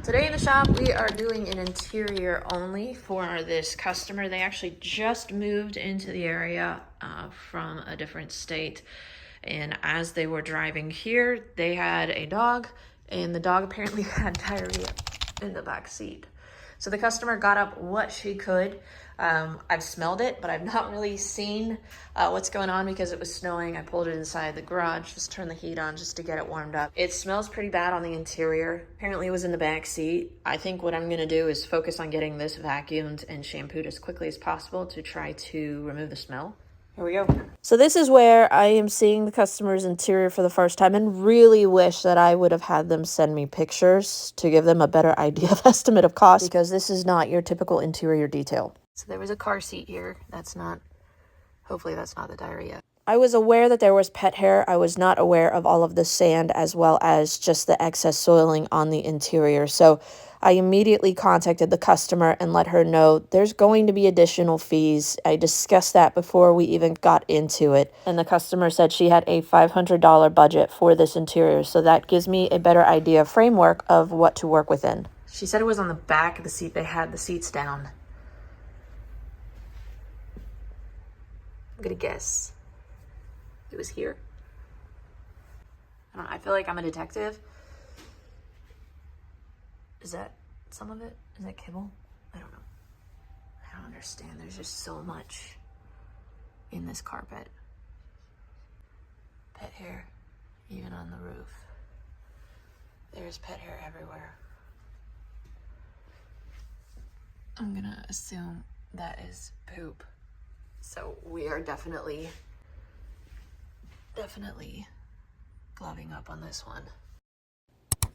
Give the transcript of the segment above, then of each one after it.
Today in the shop, we are doing an interior only for this customer. They actually just moved into the area from a different state. And as they were driving here, they had a dog, and the dog apparently had diarrhea in the back seat. So the customer got up what she could. I've smelled it, but I've not really seen what's going on because it was snowing. I pulled it inside the garage, just turned the heat on just to get it warmed up. It smells pretty bad on the interior. Apparently it was in the back seat. I think what I'm gonna do is focus on getting this vacuumed and shampooed as quickly as possible to try to remove the smell. Here we go. So this is where I am seeing the customer's interior for the first time and really wish that I would have had them send me pictures to give them a better idea of estimate of cost, because this is not your typical interior detail. So there was a car seat here. Hopefully that's not the diarrhea. I was aware that there was pet hair. I was not aware of all of the sand as well as just the excess soiling on the interior. So I immediately contacted the customer and let her know there's going to be additional fees. I discussed that before we even got into it. And the customer said she had a $500 budget for this interior. So that gives me a better idea, framework of what to work within. She said it was on the back of the seat. They had the seats down. I'm gonna guess it was here. I don't know, I feel like I'm a detective. Is that some of it? Is that kibble? I don't know. I don't understand. There's just so much in this carpet. Pet hair, even on the roof. There's pet hair everywhere. I'm gonna assume that is poop. So we are definitely gloving up on this one.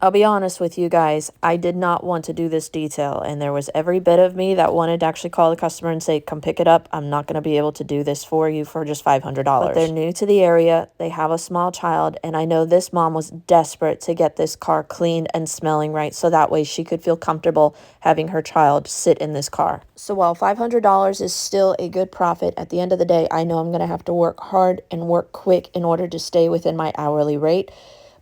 I'll be honest with you guys, I did not want to do this detail, and there was every bit of me that wanted to actually call the customer and say, come pick it up. I'm not going to be able to do this for you for just $500. But they're new to the area, they have a small child, and I know this mom was desperate to get this car cleaned and smelling right so that way she could feel comfortable having her child sit in this car. So while $500 is still a good profit, at the end of the day, I know I'm going to have to work hard and work quick in order to stay within my hourly rate.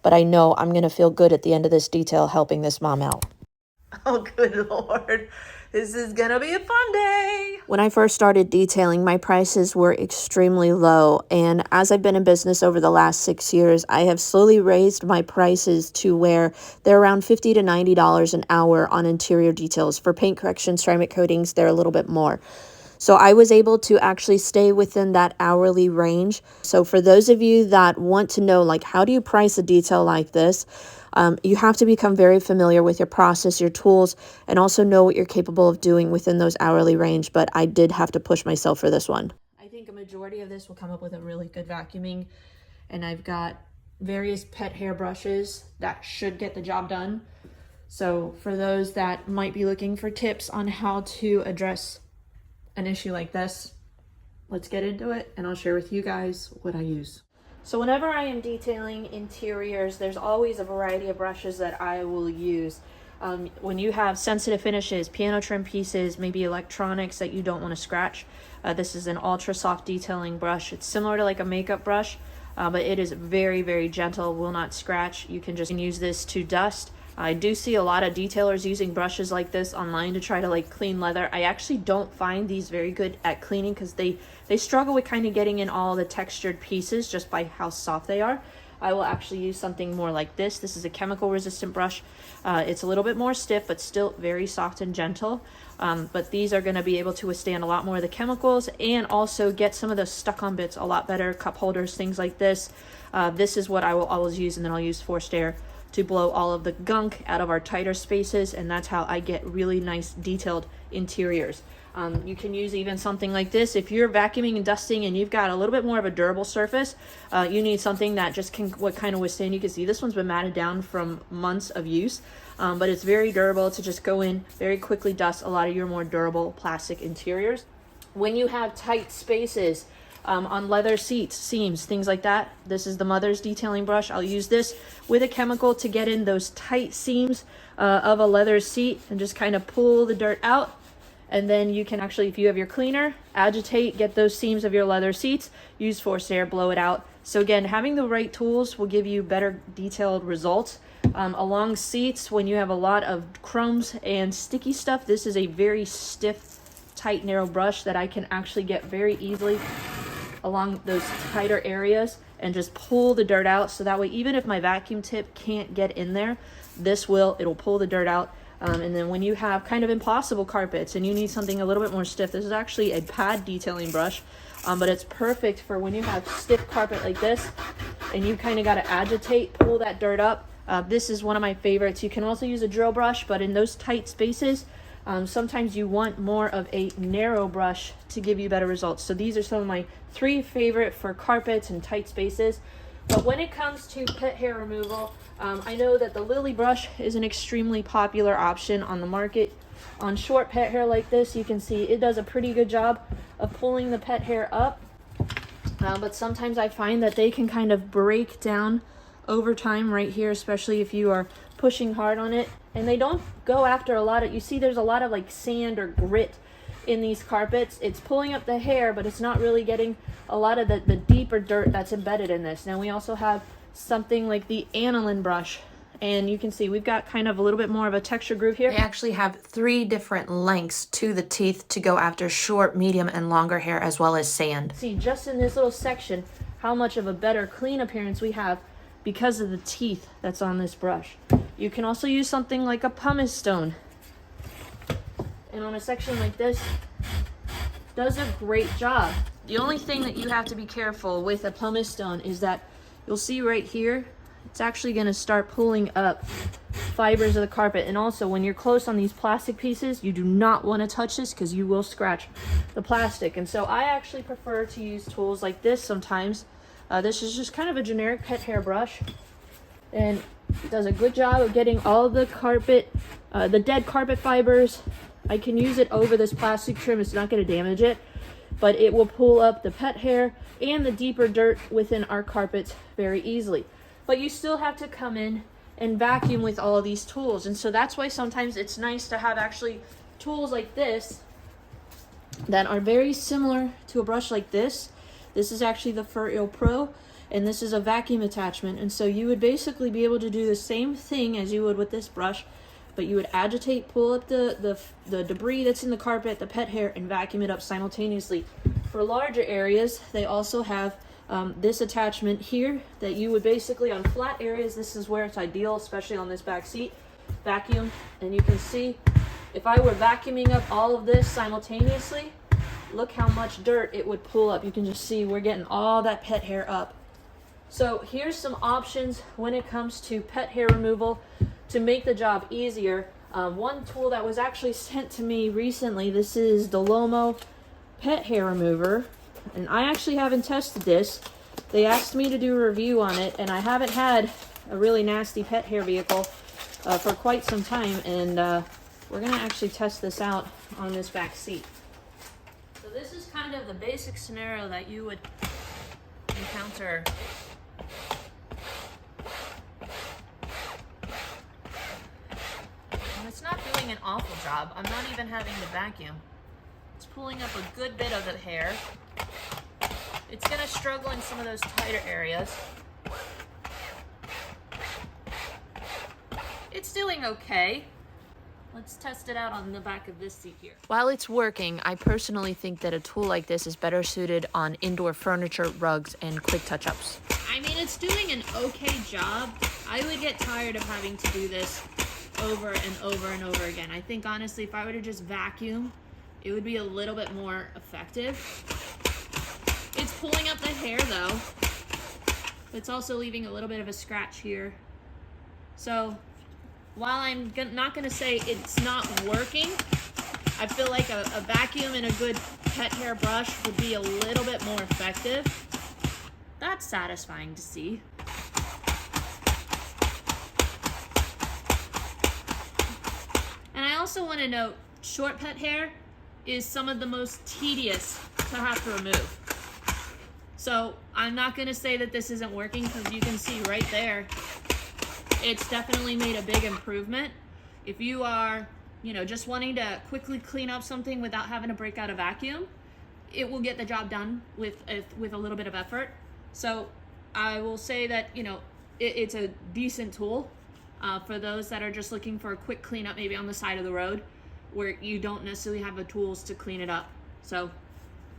But I know I'm going to feel good at the end of this detail helping this mom out. Oh, good Lord. This is going to be a fun day. When I first started detailing, my prices were extremely low. And as I've been in business over the last 6 years, I have slowly raised my prices to where they're around $50 to $90 an hour on interior details. For paint corrections, ceramic coatings, they're a little bit more. So I was able to actually stay within that hourly range. So for those of you that want to know, like, how do you price a detail like this? You have to become very familiar with your process, your tools, and also know what you're capable of doing within those hourly range. But I did have to push myself for this one. I think a majority of this will come up with a really good vacuuming. And I've got various pet hair brushes that should get the job done. So for those that might be looking for tips on how to address an issue like this, let's get into it and I'll share with you guys what I use. So whenever I am detailing interiors, there's always a variety of brushes that I will use. When you have sensitive finishes, piano trim pieces, maybe electronics that you don't want to scratch, this is an ultra soft detailing brush. It's similar to like a makeup brush, but it is very, very gentle, will not scratch. You can just use this to dust. I do see a lot of detailers using brushes like this online to try to like clean leather. I actually don't find these very good at cleaning because they struggle with kind of getting in all the textured pieces just by how soft they are. I will actually use something more like this. This is a chemical resistant brush. It's a little bit more stiff, but still very soft and gentle. But these are going to be able to withstand a lot more of the chemicals and also get some of the stuck on bits a lot better. Cup holders, things like this. This is what I will always use, and then I'll use forced air to blow all of the gunk out of our tighter spaces, and that's how I get really nice detailed interiors. You can use even something like this. If you're vacuuming and dusting and you've got a little bit more of a durable surface, you need something that just can kind of withstand. You can see this one's been matted down from months of use, but it's very durable to just go in, very quickly dust a lot of your more durable plastic interiors. When you have tight spaces, on leather seats, seams, things like that. This is the Mother's detailing brush. I'll use this with a chemical to get in those tight seams of a leather seat and just kind of pull the dirt out. And then you can actually, if you have your cleaner, agitate, get those seams of your leather seats, use forced air, blow it out. So again, having the right tools will give you better detailed results. Along seats, when you have a lot of crumbs and sticky stuff, this is a very stiff, tight, narrow brush that I can actually get very easily along those tighter areas and just pull the dirt out. So that way, even if my vacuum tip can't get in there, it'll pull the dirt out. And then when you have kind of impossible carpets and you need something a little bit more stiff, this is actually a pad detailing brush, but it's perfect for when you have stiff carpet like this and you kind of got to agitate, pull that dirt up. This is one of my favorites. You can also use a drill brush, but in those tight spaces, sometimes you want more of a narrow brush to give you better results. So these are some of my 3 favorite for carpets and tight spaces. But when it comes to pet hair removal, I know that the Lily brush is an extremely popular option on the market. On short pet hair like this, you can see it does a pretty good job of pulling the pet hair up. But sometimes I find that they can kind of break down over time right here, especially if you are pushing hard on it. And they don't go after a lot of, you see there's a lot of like sand or grit in these carpets. It's pulling up the hair, but it's not really getting a lot of the deeper dirt that's embedded in this. Now we also have something like the aniline brush, and you can see we've got kind of a little bit more of a texture groove here. They actually have 3 different lengths to the teeth to go after short, medium, and longer hair, as well as sand. See just in this little section how much of a better clean appearance we have because of the teeth that's on this brush. You can also use something like a pumice stone, and on a section like this, does a great job. The only thing that you have to be careful with a pumice stone is that you'll see right here, it's actually going to start pulling up fibers of the carpet. And also when you're close on these plastic pieces, you do not want to touch this because you will scratch the plastic. And so I actually prefer to use tools like this sometimes. This is just kind of a generic pet hair brush, and it does a good job of getting all the carpet, the dead carpet fibers. I can use it over this plastic trim. It's not going to damage it, but it will pull up the pet hair and the deeper dirt within our carpets very easily. But you still have to come in and vacuum with all of these tools. And so that's why sometimes it's nice to have actually tools like this that are very similar to a brush like this. This is actually the Fur Pro, and this is a vacuum attachment. And so you would basically be able to do the same thing as you would with this brush, but you would agitate, pull up the debris that's in the carpet, the pet hair, and vacuum it up simultaneously. For larger areas, they also have this attachment here that you would basically, on flat areas, this is where it's ideal, especially on this back seat, vacuum. And you can see, if I were vacuuming up all of this simultaneously, look how much dirt it would pull up. You can just see we're getting all that pet hair up. So here's some options when it comes to pet hair removal to make the job easier. One tool that was actually sent to me recently, this is the Lomo pet hair remover, and I actually haven't tested this. They asked me to do a review on it, and I haven't had a really nasty pet hair vehicle for quite some time, and we're gonna actually test this out on this back seat. So this is kind of the basic scenario that you would encounter. And it's not doing an awful job. I'm not even having to vacuum. It's pulling up a good bit of the hair. It's gonna struggle in some of those tighter areas. It's doing okay. Let's test it out on the back of this seat here. While it's working, I personally think that a tool like this is better suited on indoor furniture, rugs, and quick touch-ups. I mean, it's doing an okay job. I would get tired of having to do this over and over and over again. I think honestly, if I were to just vacuum, it would be a little bit more effective. It's pulling up the hair though. It's also leaving a little bit of a scratch here. So while I'm not gonna say it's not working, I feel like a vacuum and a good pet hair brush would be a little bit more effective. That's satisfying to see. And I also want to note, short pet hair is some of the most tedious to have to remove. So I'm not going to say that this isn't working, because you can see right there, it's definitely made a big improvement. If you are, just wanting to quickly clean up something without having to break out a vacuum, it will get the job done with a little bit of effort. So I will say that, it's a decent tool. For those that are just looking for a quick cleanup, maybe on the side of the road, where you don't necessarily have the tools to clean it up. So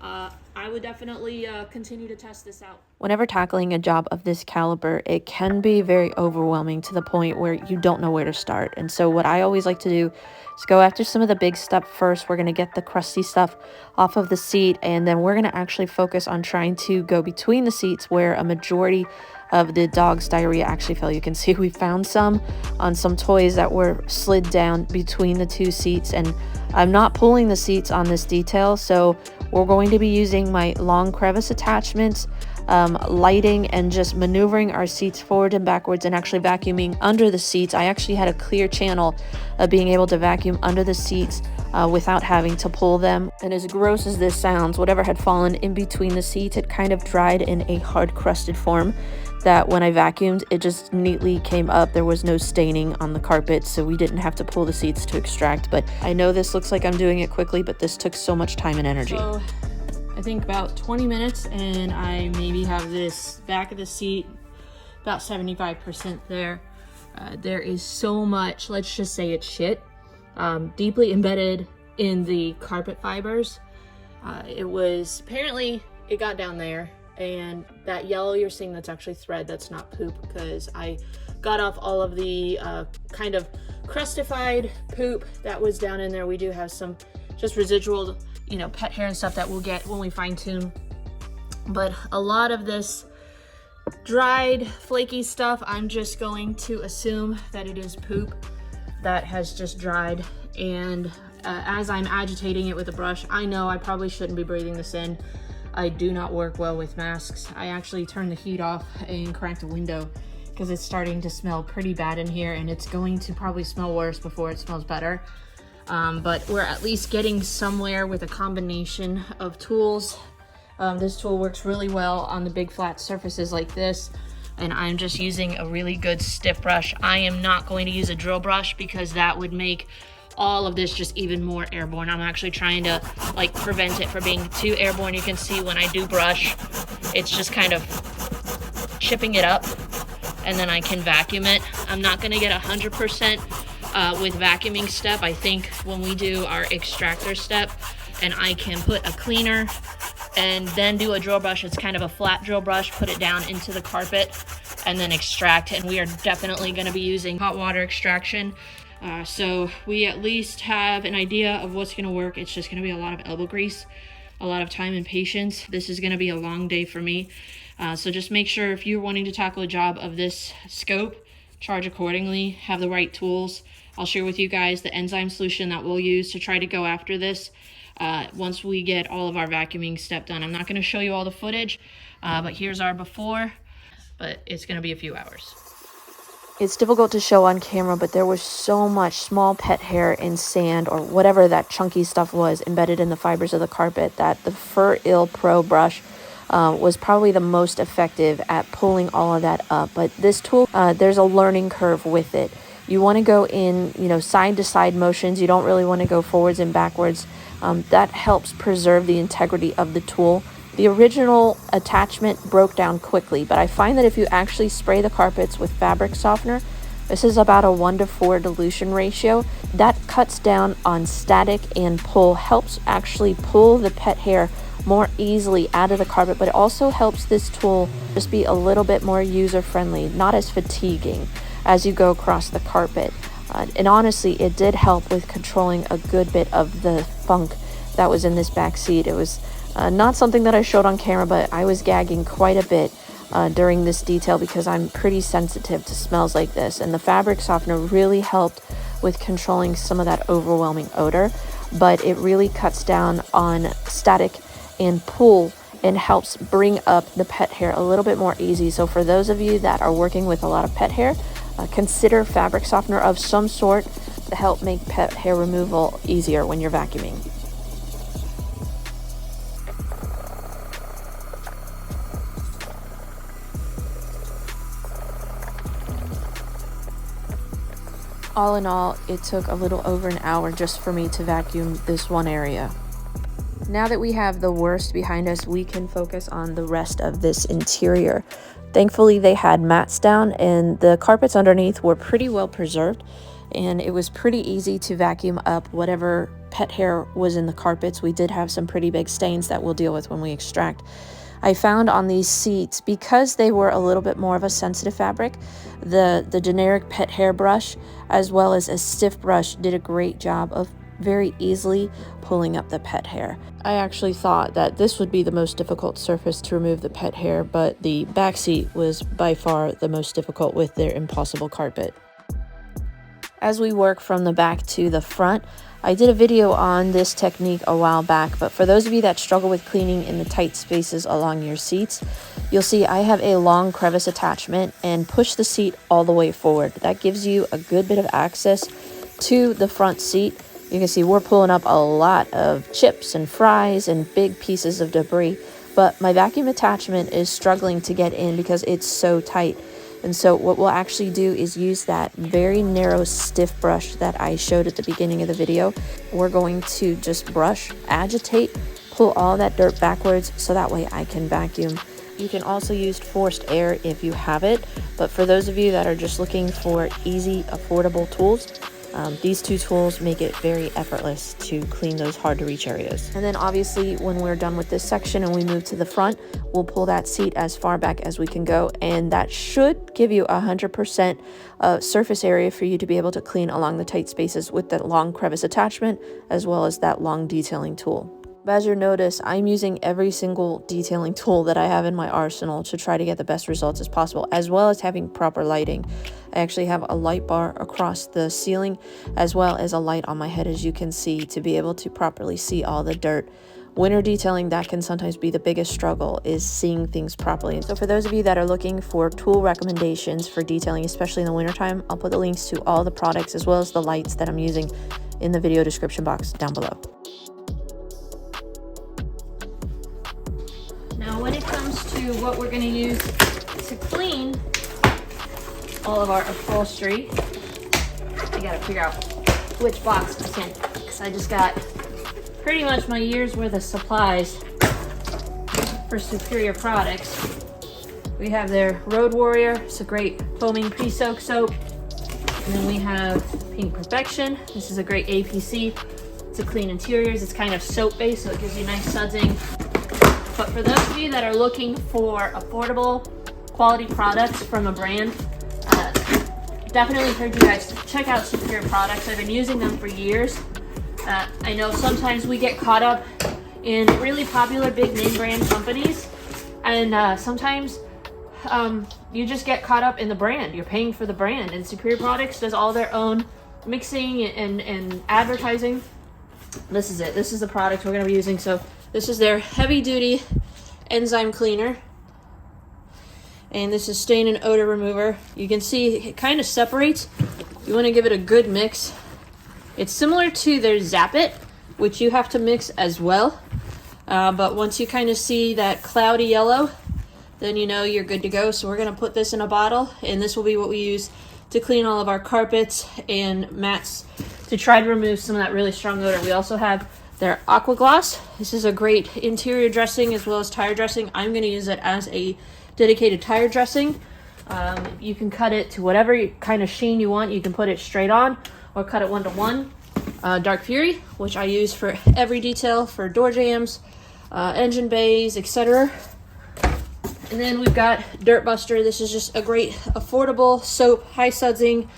I would definitely continue to test this out. Whenever tackling a job of this caliber, it can be very overwhelming to the point where you don't know where to start. And so what I always like to do is go after some of the big stuff first. We're going to get the crusty stuff off of the seat, and then we're going to actually focus on trying to go between the seats where a majority of the dog's diarrhea actually fell. You can see we found some on some toys that were slid down between the two seats, and I'm not pulling the seats on this detail, so we're going to be using my long crevice attachments, lighting, and just maneuvering our seats forward and backwards and actually vacuuming under the seats. I actually had a clear channel of being able to vacuum under the seats without having to pull them. And as gross as this sounds, whatever had fallen in between the seats, it kind of dried in a hard crusted form that when I vacuumed, it just neatly came up. There was no staining on the carpet, so we didn't have to pull the seats to extract. But I know this looks like I'm doing it quickly, but this took so much time and energy. So I think about 20 minutes, and I maybe have this back of the seat about 75% there. There is so much, let's just say it's shit, deeply embedded in the carpet fibers. Apparently it got down there, and that yellow you're seeing, that's actually thread, that's not poop, because I got off all of the kind of crustified poop that was down in there. We do have some just residual, pet hair and stuff that we'll get when we fine tune. But a lot of this dried, flaky stuff, I'm just going to assume that it is poop that has just dried. And as I'm agitating it with a brush, I know I probably shouldn't be breathing this in. I do not work well with masks. I actually turned the heat off and cranked the window because it's starting to smell pretty bad in here, and it's going to probably smell worse before it smells better. But we're at least getting somewhere with a combination of tools. This tool works really well on the big flat surfaces like this, and I'm just using a really good stiff brush. I am not going to use a drill brush because that would make all of this just even more airborne. I'm actually trying to prevent it from being too airborne. You can see when I do brush, it's just kind of chipping it up, and then I can vacuum it. I'm not gonna get 100% with vacuuming step. I think when we do our extractor step and I can put a cleaner and then do a drill brush, it's kind of a flat drill brush, put it down into the carpet and then extract. And we are definitely gonna be using hot water extraction. So we at least have an idea of what's gonna work. It's just gonna be a lot of elbow grease, a lot of time and patience. This is gonna be a long day for me. So just make sure if you're wanting to tackle a job of this scope, charge accordingly, have the right tools. I'll share with you guys the enzyme solution that we'll use to try to go after this once we get all of our vacuuming step done. I'm not gonna show you all the footage, but here's our before, but it's gonna be a few hours. It's difficult to show on camera, but there was so much small pet hair and sand or whatever that chunky stuff was embedded in the fibers of the carpet that the Fur Ill Pro brush was probably the most effective at pulling all of that up. But this tool, there's a learning curve with it. You want to go in, side to side motions. You don't really want to go forwards and backwards. That helps preserve the integrity of the tool. The original attachment broke down quickly, but I find that if you actually spray the carpets with fabric softener, this is about a 1-to-4 dilution ratio. That cuts down on static and pull, helps actually pull the pet hair more easily out of the carpet, but it also helps this tool just be a little bit more user-friendly, not as fatiguing as you go across the carpet. And honestly, it did help with controlling a good bit of the funk that was in this back seat. It was not something that I showed on camera, but I was gagging quite a bit during this detail because I'm pretty sensitive to smells like this. And the fabric softener really helped with controlling some of that overwhelming odor, but it really cuts down on static and pull and helps bring up the pet hair a little bit more easy. So for those of you that are working with a lot of pet hair, consider fabric softener of some sort to help make pet hair removal easier when you're vacuuming. All in all, it took a little over an hour just for me to vacuum this one area. Now that we have the worst behind us, we can focus on the rest of this interior. Thankfully, they had mats down and the carpets underneath were pretty well preserved, and it was pretty easy to vacuum up whatever pet hair was in the carpets. We did have some pretty big stains that we'll deal with when we extract. I found on these seats, because they were a little bit more of a sensitive fabric, the generic pet hair brush as well as a stiff brush did a great job of very easily pulling up the pet hair. I actually thought that this would be the most difficult surface to remove the pet hair, but the back seat was by far the most difficult with their impossible carpet. As we work from the back to the front, I did a video on this technique a while back, but for those of you that struggle with cleaning in the tight spaces along your seats, you'll see I have a long crevice attachment and push the seat all the way forward. That gives you a good bit of access to the front seat. You can see we're pulling up a lot of chips and fries and big pieces of debris, but my vacuum attachment is struggling to get in because it's so tight. And so what we'll actually do is use that very narrow stiff brush that I showed at the beginning of the video. We're going to just brush, agitate, pull all that dirt backwards so that way I can vacuum. You can also use forced air if you have it, but for those of you that are just looking for easy, affordable tools, these two tools make it very effortless to clean those hard to reach areas. And then obviously when we're done with this section and we move to the front, we'll pull that seat as far back as we can go, and that should give you 100% surface area for you to be able to clean along the tight spaces with that long crevice attachment as well as that long detailing tool. But as you'll notice, I'm using every single detailing tool that I have in my arsenal to try to get the best results as possible, as well as having proper lighting. I actually have a light bar across the ceiling as well as a light on my head, as you can see, to be able to properly see all the dirt. Winter detailing, that can sometimes be the biggest struggle, is seeing things properly. So for those of you that are looking for tool recommendations for detailing, especially in the wintertime, I'll put the links to all the products as well as the lights that I'm using in the video description box down below. Now when it comes to what we're going to use to clean all of our upholstery, I got to figure out which box to send, because I just got pretty much my year's worth of supplies for Superior products. We have their Road Warrior, it's a great foaming pre-soak soap. And then we have Pink Perfection. This is a great APC to clean interiors. It's kind of soap based, so it gives you nice sudsing. But for those of you that are looking for affordable quality products from a brand, definitely encourage you guys to check out Superior products. I've been using them for years. I know sometimes we get caught up in really popular big name brand companies, and sometimes you just get caught up in the brand. You're paying for the brand, and Superior Products does all their own mixing and advertising. This is it. This is the product we're going to be using. So this is their heavy duty enzyme cleaner, and this is stain and odor remover. You can see it kind of separates. You want to give it a good mix. It's similar to their Zap It, which you have to mix as well, but once you kind of see that cloudy yellow, then you know you're good to go. So we're going to put this in a bottle, and this will be what we use to clean all of our carpets and mats to try to remove some of that really strong odor. We also have their Aqua Gloss. This is a great interior dressing as well as tire dressing. I'm going to use it as a dedicated tire dressing. You can cut it to whatever kind of sheen you want. You can put it straight on or cut it 1-to-1. Dark Fury, which I use for every detail for door jambs, engine bays, etc. And then we've got Dirt Buster. This is just a great affordable soap, high sudsing,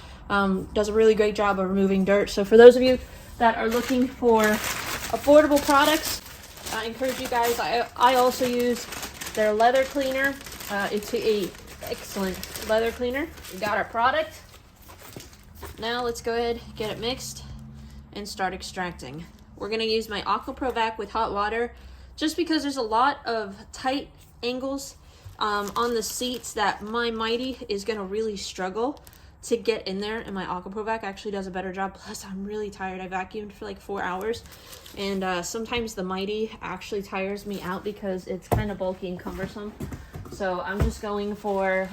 does a really great job of removing dirt. So for those of you that are looking for affordable products, I encourage you guys. I also use their leather cleaner. It's a excellent leather cleaner. We got our product. Now let's go ahead, get it mixed, and start extracting. We're going to use my Aqua Pro Vac with hot water, just because there's a lot of tight angles on the seats that my Mighty is going to really struggle to get in there, and my Aqua Pro Vac actually does a better job. Plus, I'm really tired. I vacuumed for like 4 hours, and sometimes the Mighty actually tires me out because it's kind of bulky and cumbersome. So I'm just going for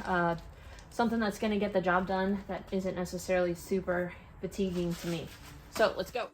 something that's going to get the job done that isn't necessarily super fatiguing to me. So let's go.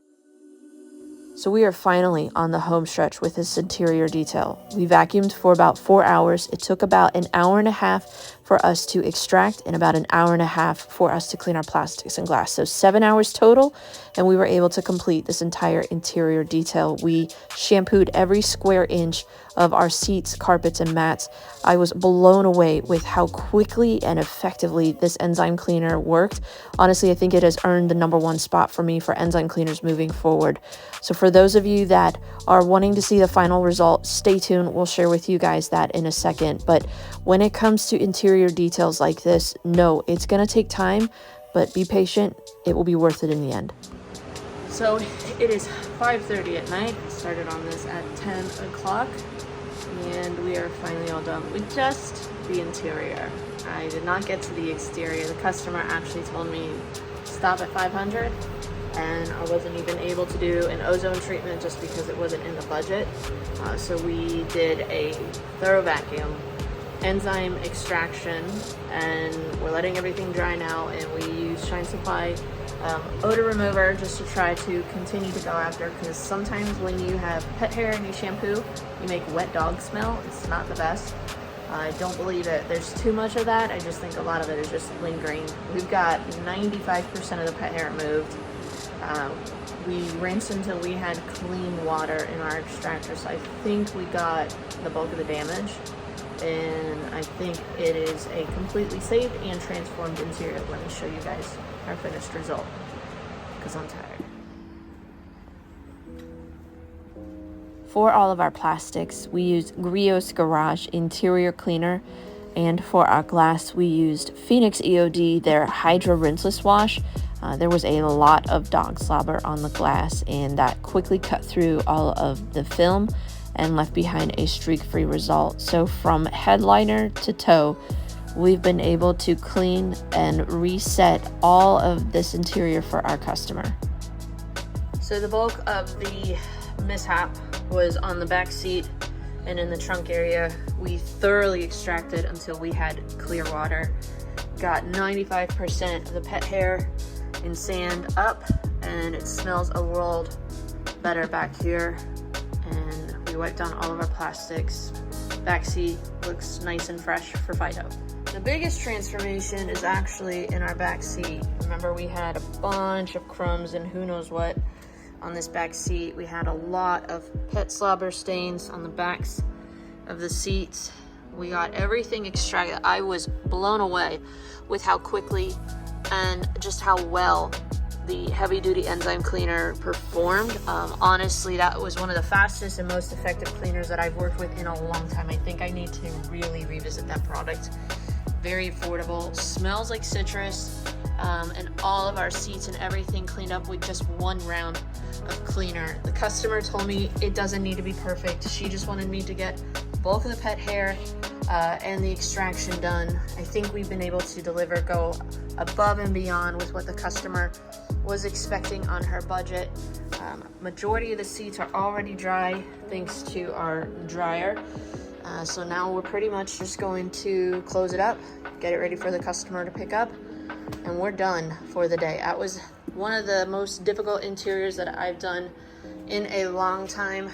So we are finally on the home stretch with this interior detail. We vacuumed for about 4 hours. It took about an hour and a half for us to extract and about an hour and a half for us to clean our plastics and glass. So 7 hours total, and we were able to complete this entire interior detail. We shampooed every square inch of our seats, carpets, and mats. I was blown away with how quickly and effectively this enzyme cleaner worked. Honestly, I think it has earned the #1 spot for me for enzyme cleaners moving forward. So for those of you that are wanting to see the final result, stay tuned. We'll share with you guys that in a second. But when it comes to interior details like this, no, it's going to take time, but be patient. It will be worth it in the end. So it is 5:30 at night. Started on this at 10 o'clock, and we are finally all done with just the interior. I did not get to the exterior. The customer actually told me stop at 500, and I wasn't even able to do an ozone treatment just because it wasn't in the budget. So we did a thorough vacuum, enzyme extraction, and we're letting everything dry now, and we use Shine Supply odor remover just to try to continue to go after, because sometimes when you have pet hair and you shampoo, you make wet dog smell. It's not the best. I don't believe that there's too much of that. I just think a lot of it is just lingering. We've got 95% of the pet hair removed. We rinsed until we had clean water in our extractor, so I think we got the bulk of the damage, and I think it is a completely saved and transformed interior. Let me show you guys our finished result, because I'm tired. For all of our plastics, we used Griot's Garage Interior Cleaner, and for our glass, we used Phoenix EOD, their Hydra Rinseless Wash. There was a lot of dog slobber on the glass, and that quickly cut through all of the film and left behind a streak-free result. So from headliner to toe, we've been able to clean and reset all of this interior for our customer. So the bulk of the mishap was on the back seat and in the trunk area. We thoroughly extracted until we had clear water. Got 95% of the pet hair and sand up, and it smells a world better back here. And we wiped down all of our plastics. Back seat looks nice and fresh for Fido. The biggest transformation is actually in our back seat. Remember, we had a bunch of crumbs and who knows what on this back seat. We had a lot of pet slobber stains on the backs of the seats. We got everything extracted. I was blown away with how quickly and just how well the heavy duty enzyme cleaner performed. Honestly, that was one of the fastest and most effective cleaners that I've worked with in a long time. I think I need to really revisit that product. Very affordable, smells like citrus, and all of our seats and everything cleaned up with just one round of cleaner. The customer told me it doesn't need to be perfect. She just wanted me to get the bulk of the pet hair and the extraction done. I think we've been able to deliver, go above and beyond with what the customer was expecting on her budget. Majority of the seats are already dry thanks to our dryer. So now we're pretty much just going to close it up, get it ready for the customer to pick up, and we're done for the day. That was one of the most difficult interiors that I've done in a long time.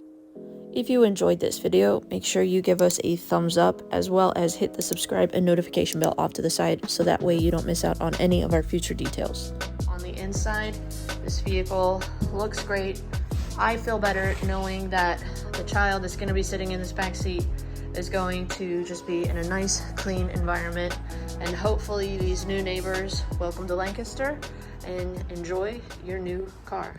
If you enjoyed this video, make sure you give us a thumbs up, as well as hit the subscribe and notification bell off to the side, so that way you don't miss out on any of our future details. On the inside, this vehicle looks great. I feel better knowing that the child that's going to be sitting in this back seat is going to just be in a nice, clean environment, and hopefully these new neighbors welcome to Lancaster and enjoy your new car.